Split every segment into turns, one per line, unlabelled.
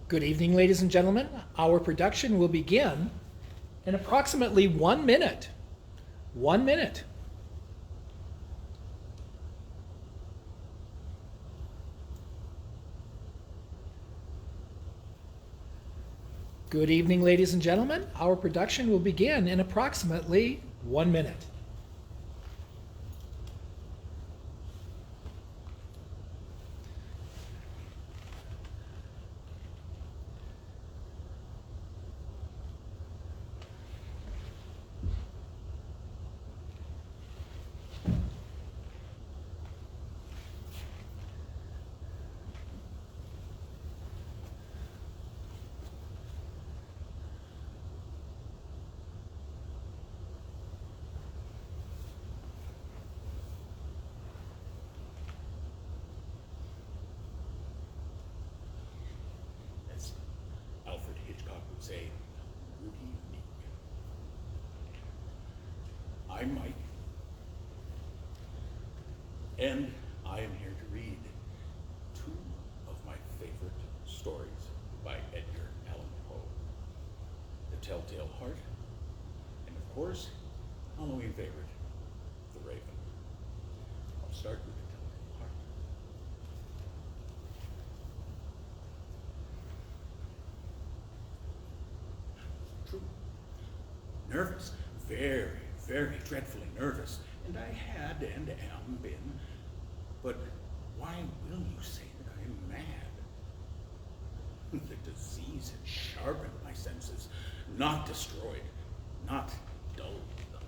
Good evening, ladies and gentlemen. Our production will begin in approximately 1 minute. 1 minute. Good evening, ladies and gentlemen. Our production will begin in approximately 1 minute.
As Alfred Hitchcock would say, good evening. I'm Mike, and I am here to read two of my favorite stories by Edgar Allan Poe. The Telltale Heart, and of course, Halloween favorite, The Raven. I'll start with The Telltale Heart. True. Nervous, very, very dreadfully nervous, and I had and am been. But why will you say that I am mad? The disease had sharpened my senses, not destroyed, not dulled them.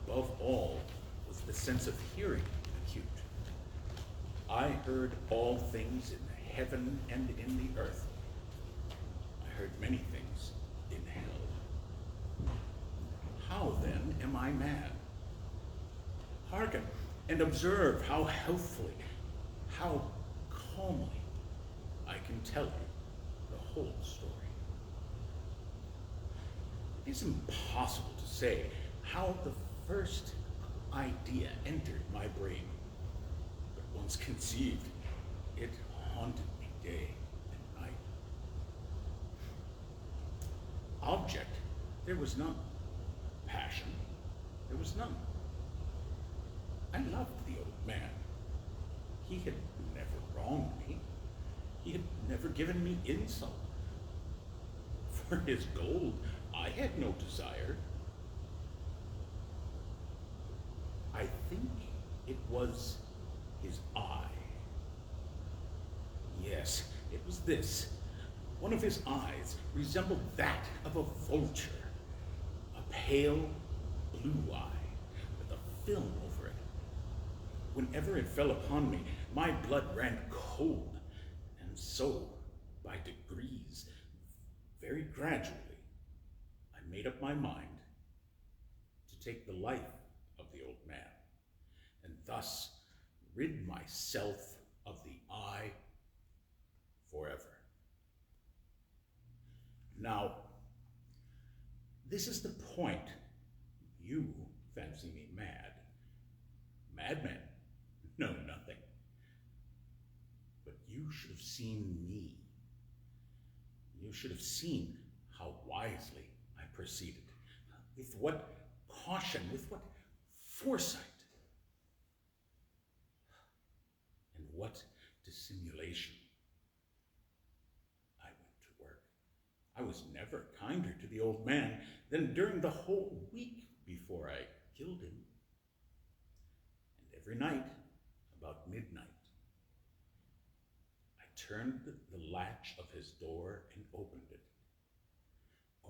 Above all was the sense of hearing acute. I heard all things in the heaven and in the earth. I heard many things in hell. How then am I mad? Hearken and observe how healthfully, how calmly I can tell you the whole story. It is impossible to say how the first idea entered my brain, but once conceived, it haunted me day and night. Object, there was none. Passion, there was none. I loved the old man. He had never wronged me. He had never given me insult. For his gold, I had no desire. I think it was his eye. Yes, it was this. One of his eyes resembled that of a vulture, a pale blue eye with a film over it. Whenever it fell upon me, my blood ran cold, and so, by degrees, very gradually, I made up my mind to take the life of the old man, and thus rid myself of the eye forever. Now, this is the point. You fancy me mad. Madmen know nothing. But you should have seen me. You should have seen how wisely I proceeded, with what caution, with what foresight, and what dissimulation I went to work. I was never kinder to the old man than during the whole week before I killed him. And every night, about midnight, I turned the latch of his door and opened it.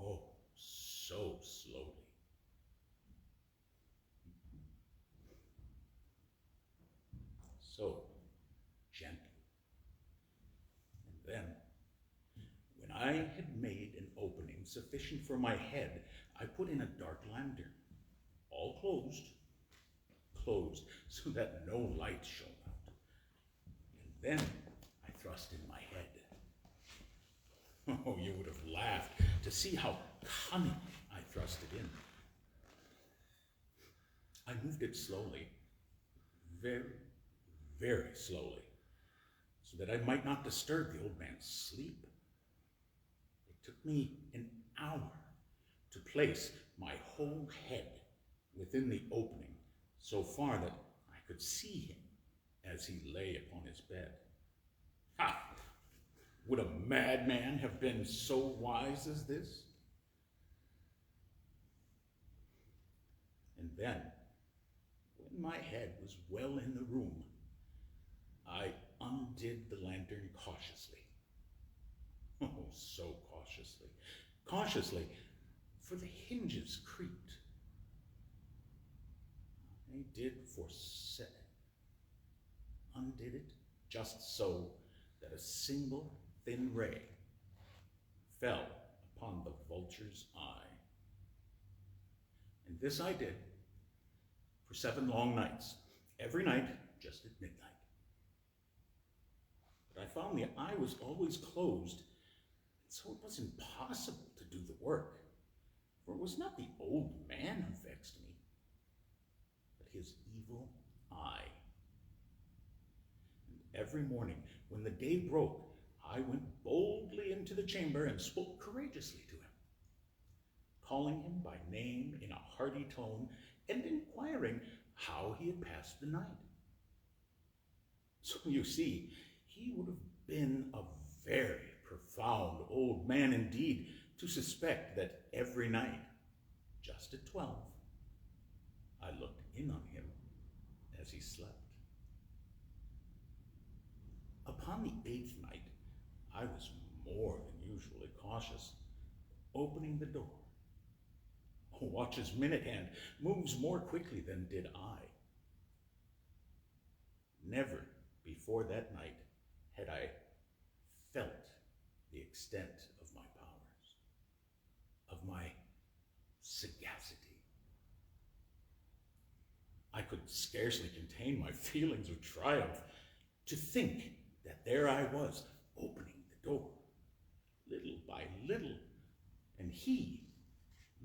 Oh, so slowly. So gently. And then, when I had made an opening sufficient for my head, I put in a dark lantern, all closed, so that no light shone out. And then I thrust in my head. Oh, you would have laughed to see how cunningly I thrust it in. I moved it slowly, very, very slowly, so that I might not disturb the old man's sleep. took me an hour to place my whole head within the opening so far that I could see him as he lay upon his bed. Ha! Would a madman have been so wise as this? And then, when my head was well in the room, I undid the lantern cautiously. Oh, so cautiously. Cautiously, for the hinges creaked. I did undid it just so that a single thin ray fell upon the vulture's eye. And this I did for 7 long nights, every night just at midnight. But I found the eye was always closed, and so it was impossible to do the work, for it was not the old man who vexed me, but his evil eye. And every morning, when the day broke, I went boldly into the chamber and spoke courageously to him, calling him by name in a hearty tone and inquiring how he had passed the night. So you see, he would have been a very profound old man indeed to suspect that every night, just at 12, I looked in on him as he slept. Upon the 8th night, I was more than usually cautious, opening the door. Watch's minute hand moves more quickly than did I. Never before that night had I felt the extent of my powers, of my sagacity. I could scarcely contain my feelings of triumph to think that there I was, opening the door, little by little, and he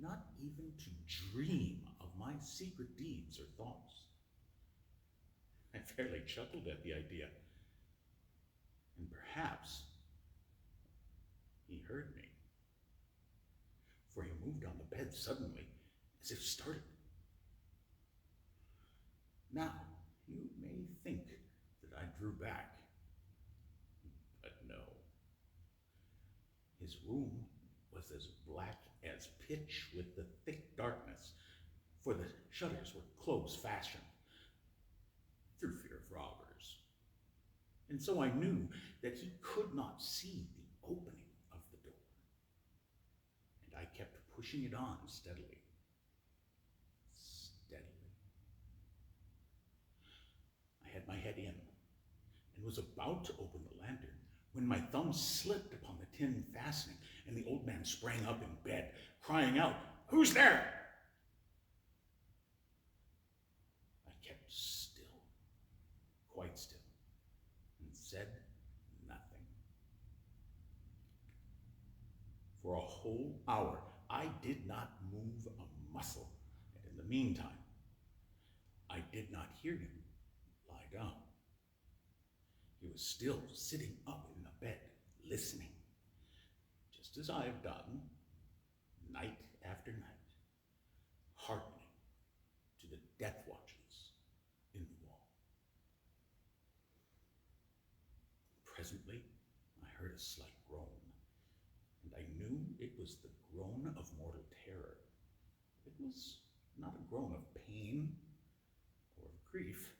not even to dream of my secret deeds or thoughts. I fairly chuckled at the idea, and perhaps he heard me, for he moved on the bed suddenly, as if startled. Now, you may think that I drew back, but no. His room was as black as pitch with the thick darkness, for the shutters were close fastened through fear of robbers. And so I knew that he could not see the opening of the door. And I kept pushing it on steadily. I had my head in and was about to open the lantern when my thumb slipped upon the tin fastening, and the old man sprang up in bed, crying out, "Who's there?" I kept still, quite still, and said nothing. For a whole hour, I did not move a muscle, and in the meantime, I did not hear him lie down. He was still sitting up in the bed, listening, just as I have done, night after night, hearkening to the death watches in the wall. Presently, I heard a slight groan, and I knew it was the groan of mortal terror. It was not a groan of pain or of grief.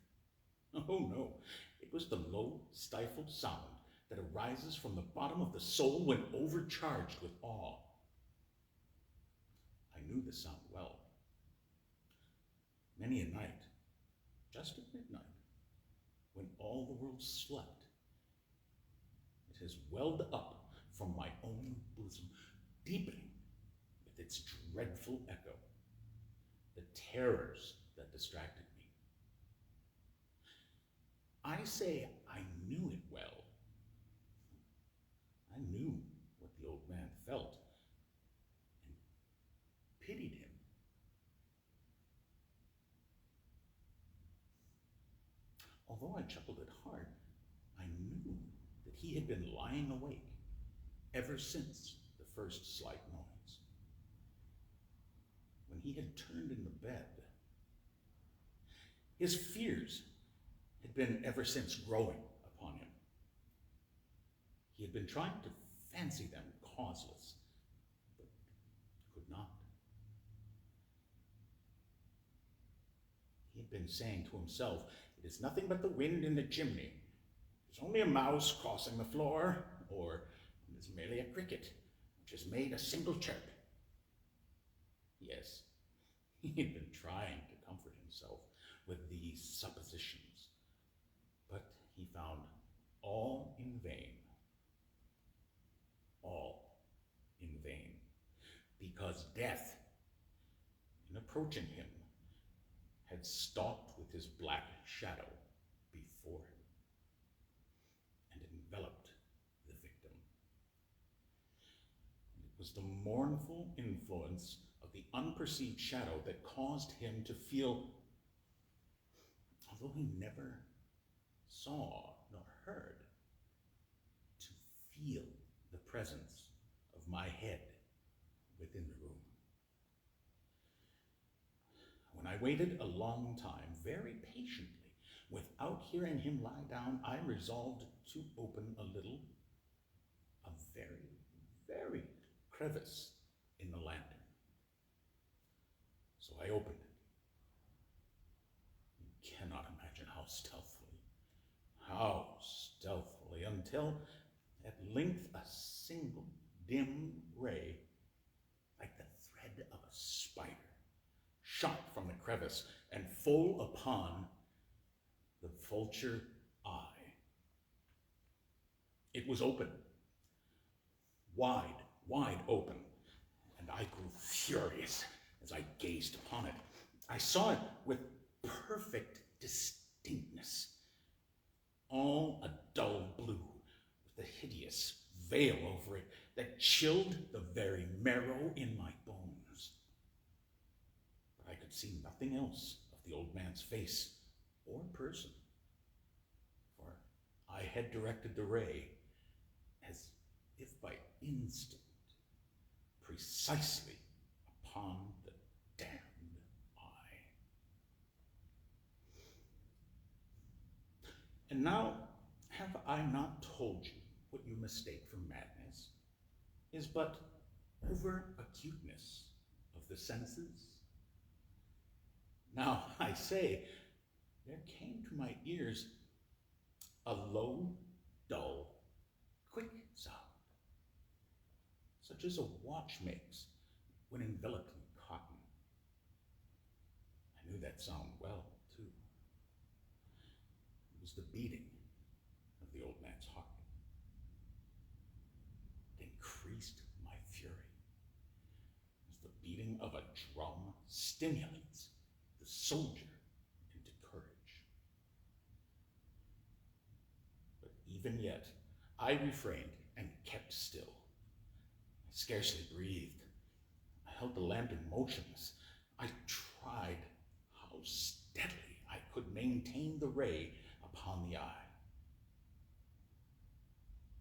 Oh no, it was the low, stifled sound that arises from the bottom of the soul when overcharged with awe. I knew the sound well. Many a night, just at midnight, when all the world slept, it has welled up from my own bosom, deepening with its dreadful echo the terrors that distracted me. I say I knew it well. I knew what the old man felt and pitied him. Although I chuckled at heart, I knew that he had been lying awake ever since the first slight noise. When he had turned in the bed, his fears had been ever since growing upon him. He had been trying to fancy them causeless, but could not. He had been saying to himself, "It is nothing but the wind in the chimney. It is only a mouse crossing the floor, or it is merely a cricket which has made a single chirp." Yes, he had been trying to comfort himself with these suppositions, but he found all in vain. All in vain, because death, in approaching him, had stalked with his black shadow before him and enveloped the victim. And it was the mournful influence of the unperceived shadow that caused him to feel, although he never saw nor heard, to feel the presence of my head within the room. When I waited a long time, very patiently, without hearing him lie down, I resolved to open a very, very crevice in the lantern. So I opened it. You cannot imagine how stealthily, until at length a single dim ray, like the thread of a spider, shot from the crevice and full upon the vulture eye. It was open, wide open, and I grew furious as I gazed upon it. I saw it with perfect distinctness, all a dull blue, with a hideous veil over it that chilled the very marrow in my bones. But I could see nothing else of the old man's face or person, for I had directed the ray, as if by instinct, precisely upon the damned eye. And now, have I not told you what you mistake for madness is but over-acuteness of the senses? Now, I say, there came to my ears a low, dull, quick sound, such as a watch makes when enveloped in cotton. I knew that sound well, too. It was the beating of the old man's heart. It increased my fury, as the beating of a drum stimulates the soldier into courage. But even yet, I refrained and kept still. I scarcely breathed. I held the lantern motionless. I tried how steadily I could maintain the ray upon the eye.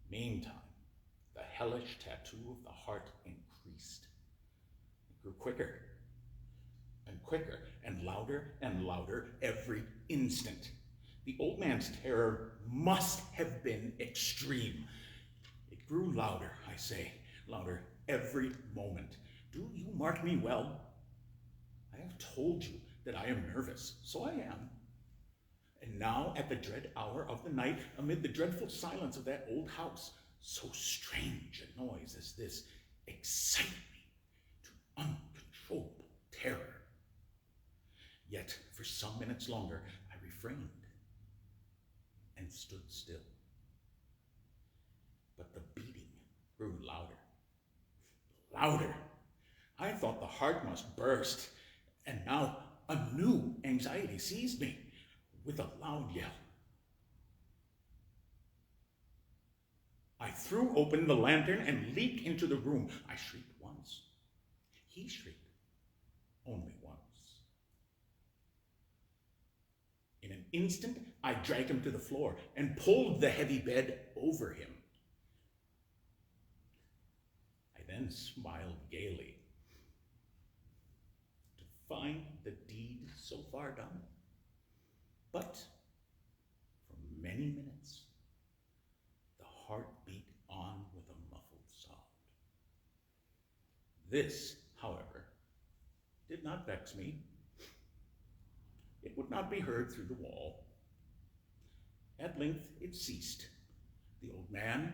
Meantime, the hellish tattoo of the heart increased. It grew quicker and quicker and louder every instant. The old man's terror must have been extreme. It grew louder, I say, louder every moment. Do you mark me well? I have told you that I am nervous, so I am. And now, at the dread hour of the night, amid the dreadful silence of that old house, so strange a noise as this excited me to uncontrollable terror. Yet, for some minutes longer, I refrained and stood still. But the beating grew louder. I thought the heart must burst, and now a new anxiety seized me. With a loud yell, I threw open the lantern and leaped into the room. I shrieked once. He shrieked only once. In an instant, I dragged him to the floor and pulled the heavy bed over him. I then then smiled gaily. To find the deed so far done. But for many minutes, the heart beat on with a muffled sound. This, however, did not vex me. It would not be heard through the wall. At length it ceased. The old man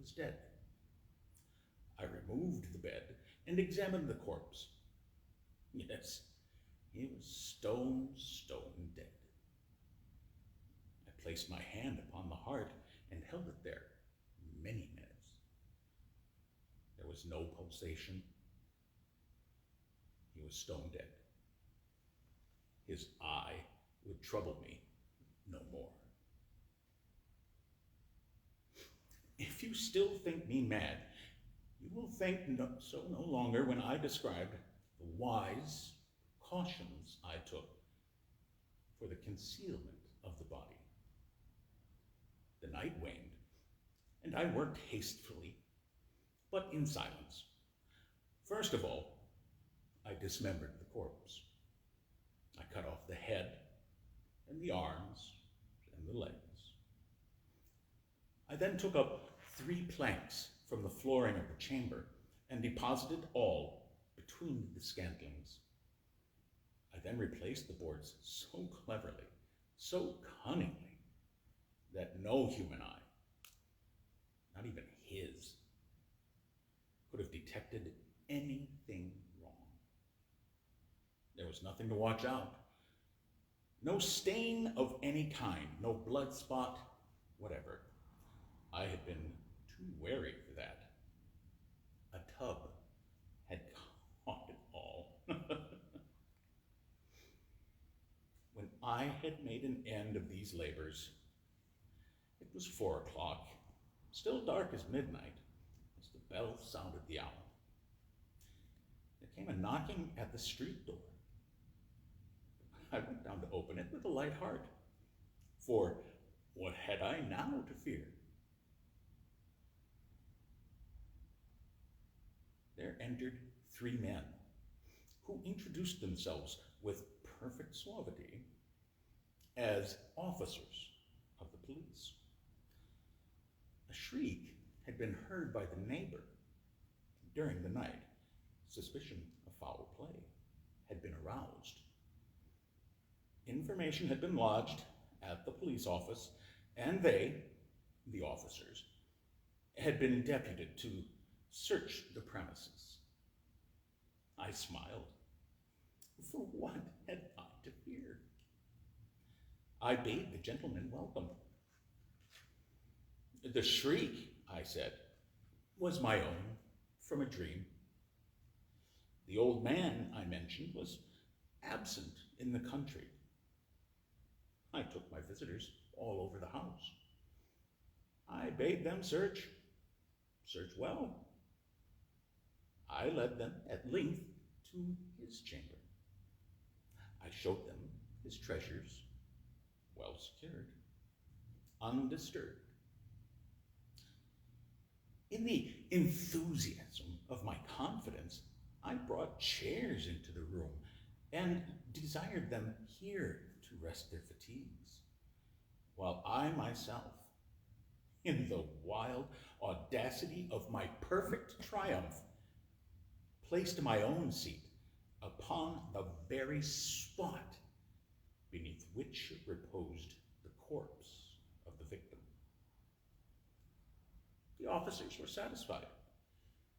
was dead. I removed the bed and examined the corpse. Yes, he was stone dead. I placed my hand upon the heart and held it there many minutes. There was no pulsation. He was stone dead. His eye would trouble me no more. If you still think me mad, you will think so no longer when I describe the wise cautions I took for the concealment of the body. The night waned, and I worked hastily, but in silence. First of all, I dismembered the corpse. I cut off the head and the arms and the legs. I then took up 3 planks from the flooring of the chamber and deposited all between the scantlings. I then replaced the boards so cleverly, so cunningly, that no human eye, not even his, could have detected anything wrong. There was nothing to watch out. No stain of any kind, no blood spot, whatever. I had been too wary for that. A tub had caught it all. When I had made an end of these labors, it was 4 o'clock, still dark as midnight, as the bell sounded the hour. There came a knocking at the street door. I went down to open it with a light heart, for what had I now to fear? There entered 3 men, who introduced themselves with perfect suavity as officers of the police. A shriek had been heard by the neighbor during the night. Suspicion of foul play had been aroused. Information had been lodged at the police office, and they, the officers, had been deputed to search the premises. I smiled. For what had I to fear? I bade the gentlemen welcome. The shriek, I said, was my own from a dream. The old man I mentioned was absent in the country. I took my visitors all over the house. I bade them search well. I led them at length to his chamber. I showed them his treasures, well secured, undisturbed. In the enthusiasm of my confidence, I brought chairs into the room and desired them here to rest their fatigues, while I myself, in the wild audacity of my perfect triumph, placed my own seat upon the very spot beneath which reposed the corpse of the victim. The officers were satisfied.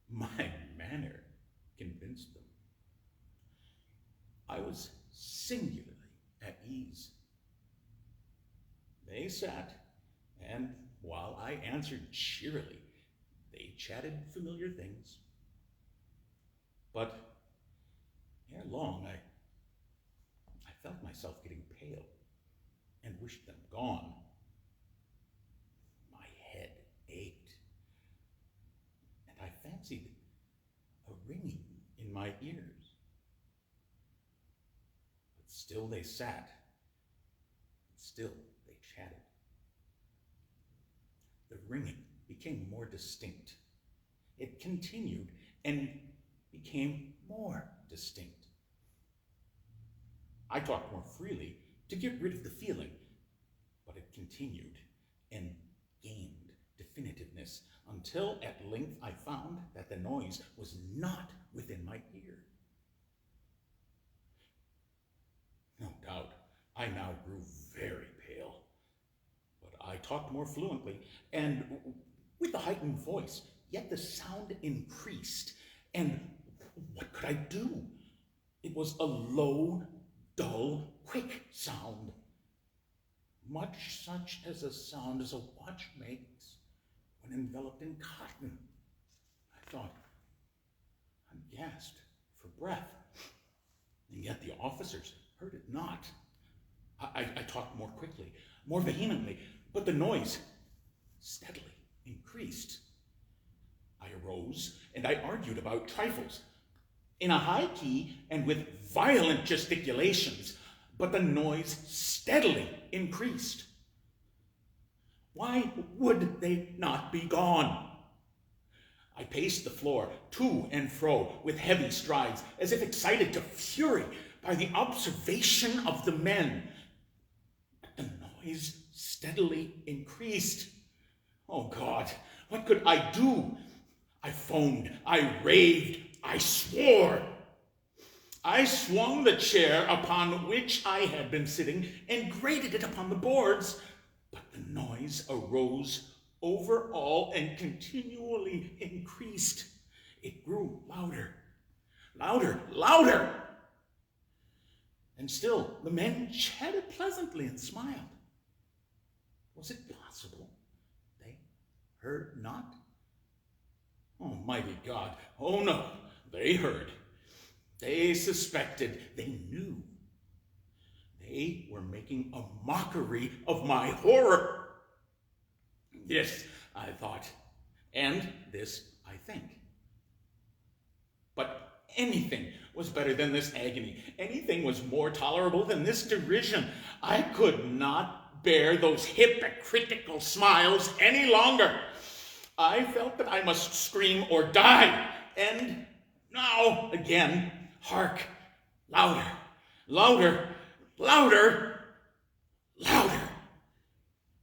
My manner convinced them. I was singularly at ease. They sat, and while I answered cheerily, they chatted familiar things. But ere long, I felt myself getting pale and wished them gone. My head ached, and I fancied a ringing in my ears. But still they sat, and still they chatted. The ringing became more distinct. it continued and became more distinct. I talked more freely to get rid of the feeling, but it continued and gained definitiveness until at length I found that the noise was not within my ear. No doubt, I now grew very pale, but I talked more fluently and with a heightened voice, yet the sound increased. And what could I do? It was a low, dull, quick sound, much such as a sound as a watch makes when enveloped in cotton. I thought, I gasped for breath, and yet the officers heard it not. I talked more quickly, more vehemently, but the noise steadily increased. I arose and I argued about trifles in a high key and with violent gesticulations, but the noise steadily increased. Why would they not be gone? I paced the floor to and fro with heavy strides, as if excited to fury by the observation of the men. But the noise steadily increased. Oh God, what could I do? I foamed, I raved, I swore. I swung the chair upon which I had been sitting and grated it upon the boards, but the noise arose over all and continually increased. It grew louder, louder, louder. And still the men chatted pleasantly and smiled. Was it possible they heard not? Almighty God, oh no, they heard. They suspected, they knew. They were making a mockery of my horror. This, I thought, and this, I think. But anything was better than this agony. Anything was more tolerable than this derision. I could not bear those hypocritical smiles any longer. I felt that I must scream or die. And now, again, hark, louder, louder, louder, louder.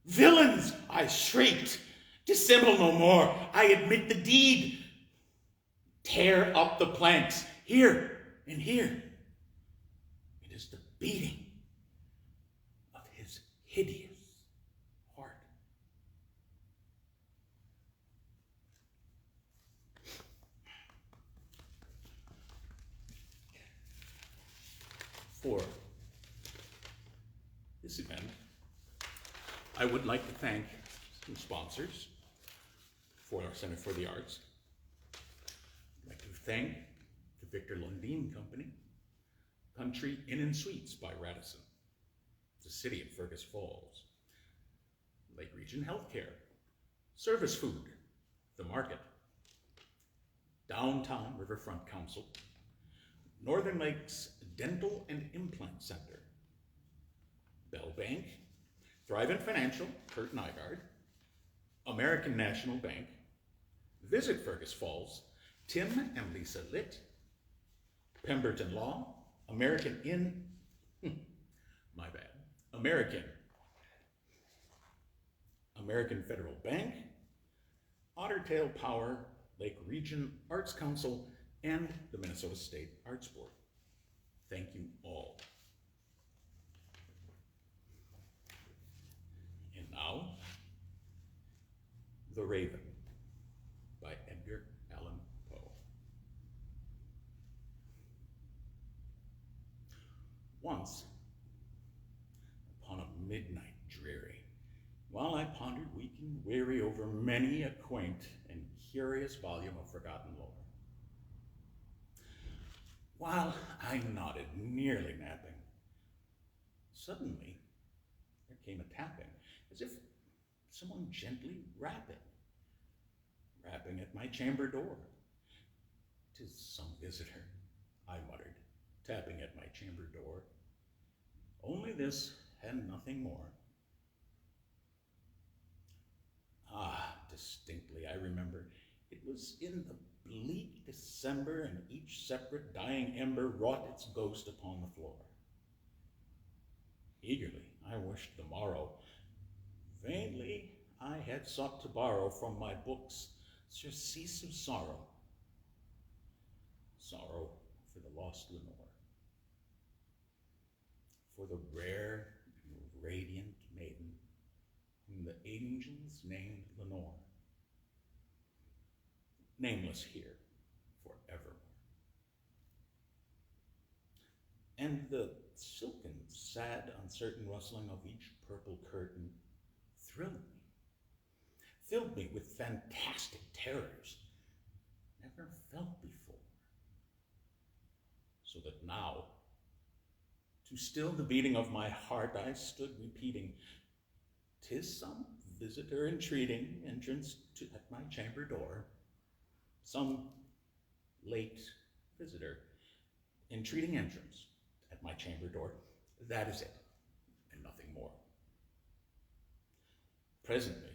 Villains, I shrieked. Dissemble no more. I admit the deed. Tear up the planks, here and here. It is the beating of his hideous heart. For this event, I would like to thank some sponsors for our Center for the Arts. I'd like to thank the Victor Lundin Company, Country Inn and Suites by Radisson, the City of Fergus Falls, Lake Region Healthcare, Service Food, The Market, Downtown Riverfront Council, Northern Lakes Dental and Implant Center, Bell Bank, Thrivent Financial, Kurt Nygaard, American National Bank, Visit Fergus Falls, Tim and Lisa Litt, Pemberton Law, American Inn, my bad, American Federal Bank, Ottertail Power, Lake Region Arts Council, and the Minnesota State Arts Board. Thank you all. And now, The Raven by Edgar Allan Poe. Once, upon a midnight dreary, while I pondered weak and weary over many a quaint and curious volume of forgotten lore, while I nodded, nearly napping, suddenly there came a tapping, as if someone gently rapping at my chamber door. "'Tis some visitor," I muttered, tapping at my chamber door. Only this and nothing more. Ah, distinctly I remember, it was 'Twas in the bleak December, and each separate dying ember wrought its ghost upon the floor. Eagerly I wished the morrow. Vainly I had sought to borrow from my books surcease of sorrow, sorrow for the lost Lenore, for the rare and radiant maiden whom the angels named Lenore, nameless here forevermore. And the silken, sad, uncertain rustling of each purple curtain thrilled me, filled me with fantastic terrors never felt before. So that now, to still the beating of my heart, I stood repeating, "'Tis some visitor entreating entrance at my chamber door, some late visitor entreating entrance at my chamber door. That is it, and nothing more." Presently,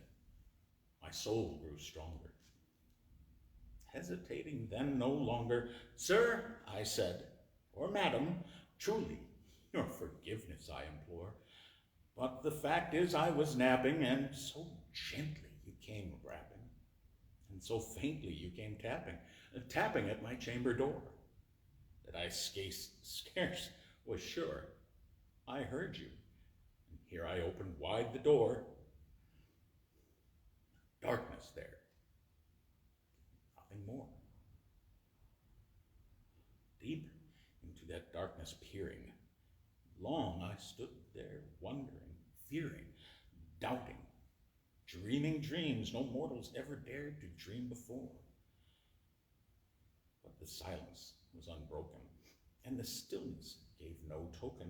my soul grew stronger. Hesitating then no longer, "Sir," I said, "or madam, truly your forgiveness I implore. But the fact is I was napping, and so gently you came rapping, and so faintly you came tapping at my chamber door, that I scarce was sure I heard you. And here I opened wide the door. Darkness there, nothing more. Deep into that darkness peering, long I stood there wondering, fearing, doubting, dreaming dreams no mortals ever dared to dream before. But the silence was unbroken, and the stillness gave no token,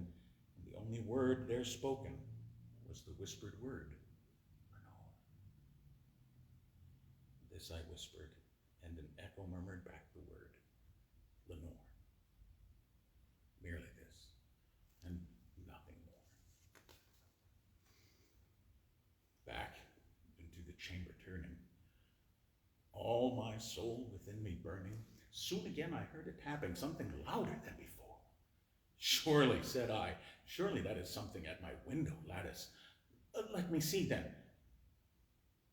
and the only word there spoken was the whispered word, "Lenore." This I whispered, and an echo murmured back the word, "Lenore." Merely this, and nothing more. Back into the chamber turning, all my soul within me burning, soon again I heard a tapping, something louder than before. "Surely," said I, "surely that is something at my window lattice. Let me see then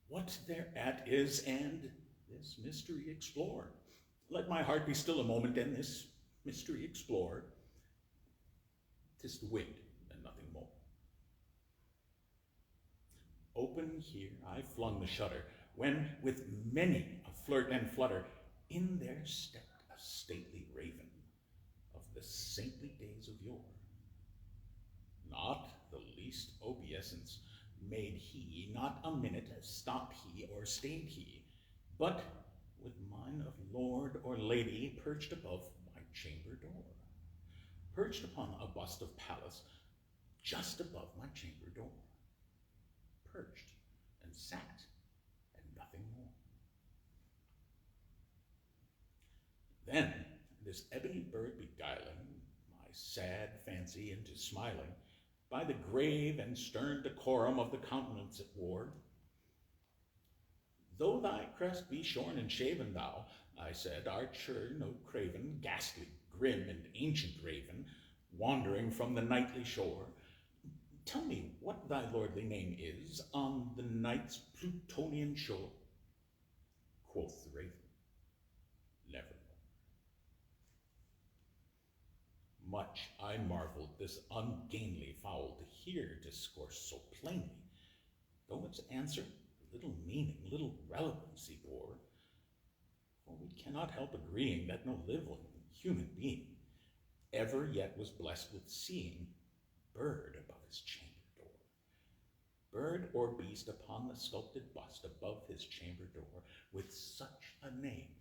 what thereat is, and this mystery explore. Let my heart be still a moment, and this mystery explore. 'Tis the wind, and nothing more." Open here I flung the shutter, when with many a flirt and flutter, in there stepped a stately raven of the saintly days of yore. Not the least obeisance made he, not a minute stopped he or stayed he, but with mine of lord or lady perched above my chamber door, perched upon a bust of Pallas, just above my chamber door, perched and sat, and nothing more. Then this ebony bird beguiling my sad fancy into smiling, by the grave and stern decorum of the countenance it wore, "Though thy crest be shorn and shaven, thou," I said, "art sure no craven, ghastly, grim, and ancient raven, wandering from the nightly shore. Tell me what thy lordly name is on the night's Plutonian shore." Quoth the raven, "Nevermore." Much I marveled this ungainly fowl to hear discourse so plainly, though its answer little meaning, little relevancy bore. For we cannot help agreeing that no living human being ever yet was blessed with seeing bird above his chamber door, bird or beast upon the sculpted bust above his chamber door, with such a name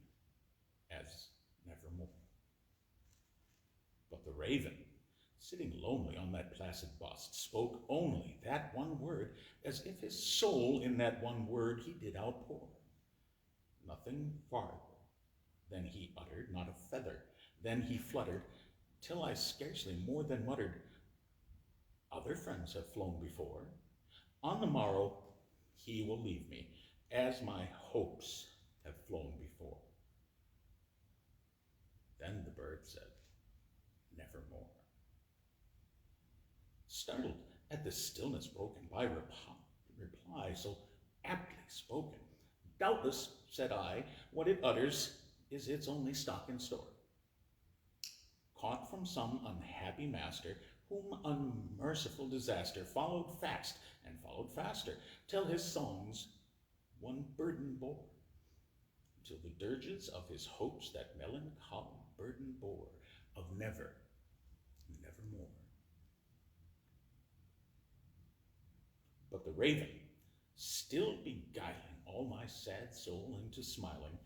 as Nevermore. But the raven, sitting lonely on that placid bust, spoke only that one word, as if his soul in that one word he did outpour. Nothing farther than he uttered, not a feather. Then he fluttered, till I scarcely more than muttered, "Other friends have flown before. On the morrow he will leave me, as my hopes have flown before." bird said, nevermore. Startled at the stillness broken by reply so aptly spoken, doubtless, said I, what it utters is its only stock and store. Caught from some unhappy master, whom unmerciful disaster followed fast and followed faster, till his songs one burden bore, till the dirges of his hopes that melancholy burden bore, of never, nevermore. But the raven, still beguiling all my sad soul into smiling,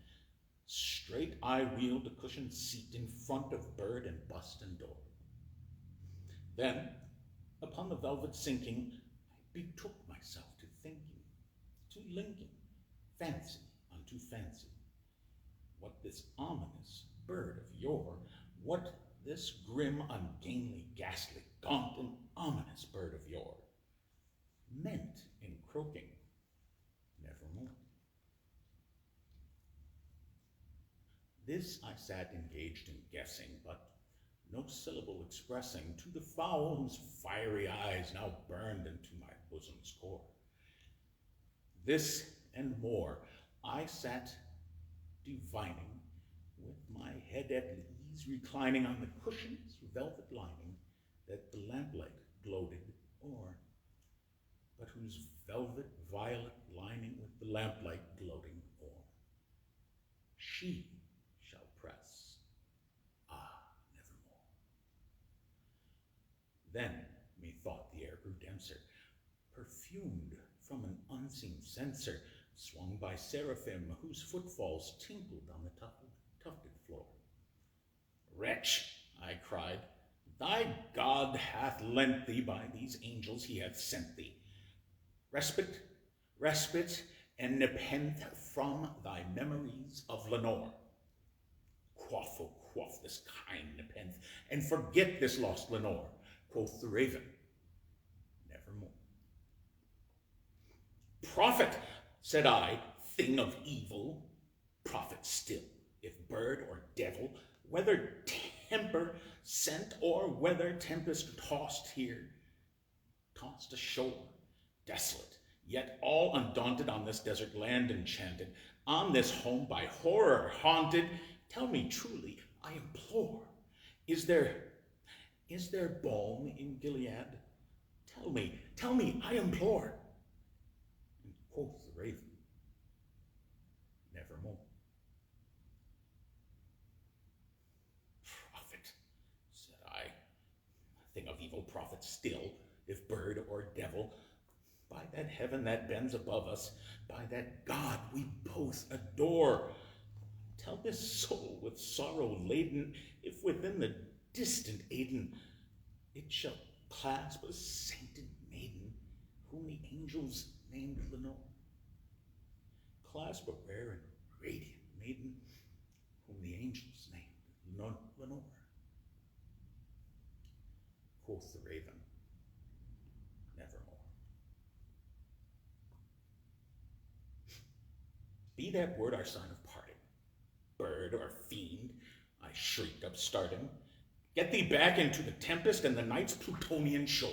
straight I wheeled a cushioned seat in front of bird and bust and door. Then, upon the velvet sinking, I betook myself to thinking, to linking fancy unto fancy. What this ominous bird of yore, what this grim, ungainly, ghastly, gaunt, and ominous bird of yore meant in croaking nevermore. This I sat engaged in guessing, but no syllable expressing to the fowl whose fiery eyes now burned into my bosom's core. This and more I sat divining, with my head at ease reclining on the cushion's velvet lining that the lamplight gloated o'er, but whose velvet violet lining with the lamplight gloating o'er she shall press, nevermore. Then methought the air grew denser, perfumed from an unseen censer, swung by seraphim whose footfalls tinkled on the tufted floor. Wretch, I cried, thy God hath lent thee, by these angels he hath sent thee, respite, and nepenthe from thy memories of Lenore. Quaff, oh quaff this kind nepenthe, and forget this lost Lenore, quoth the raven, nevermore. Prophet, said I, thing of evil, prophet still, if bird or devil, whether temper sent or whether tempest tossed here, tossed ashore, desolate, yet all undaunted on this desert land enchanted, on this home by horror haunted, tell me truly, I implore, is there balm in Gilead? Tell me, I implore. And quoth the raven, nevermore. Prophet, said I, thing of evil, prophet still, if bird or devil, by that heaven that bends above us, by that God we both adore, tell this soul with sorrow laden, if within the distant Aidenn it shall clasp a sainted maiden, whom the angels named Lenore. Clasp a rare and radiant maiden, whom the angels named Lenore. Quoth the raven, nevermore. Be that word our sign of parting, bird or fiend, I shrieked upstarting, get thee back into the tempest and the night's Plutonian shore.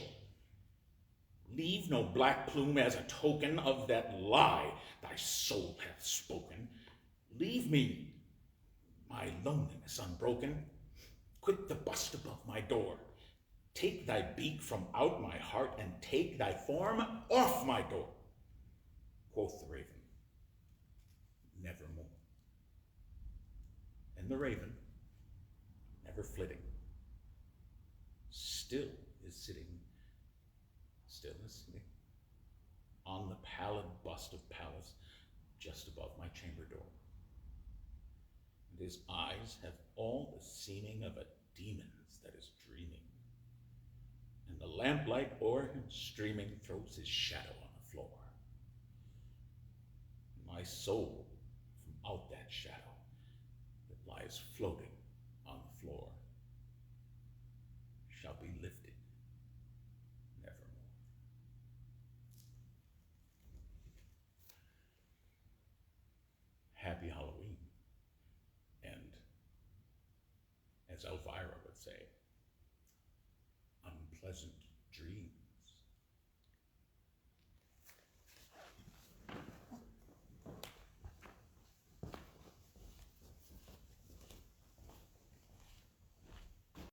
Leave no black plume as a token of that lie thy soul hath spoken. Leave me my loneliness unbroken. Quit the bust above my door. Take thy beak from out my heart and take thy form off my door. Quoth the raven, nevermore. And the raven, never flitting, still is sitting on the pallid bust of Pallas just above my chamber door. And his eyes have all the seeming of a demon's that is dreaming, and the lamplight o'er him streaming throws his shadow on the floor. My soul from out that shadow that lies floating on the floor shall be lifted nevermore. Happy Halloween, and as as Elvira would say, unpleasant dreams.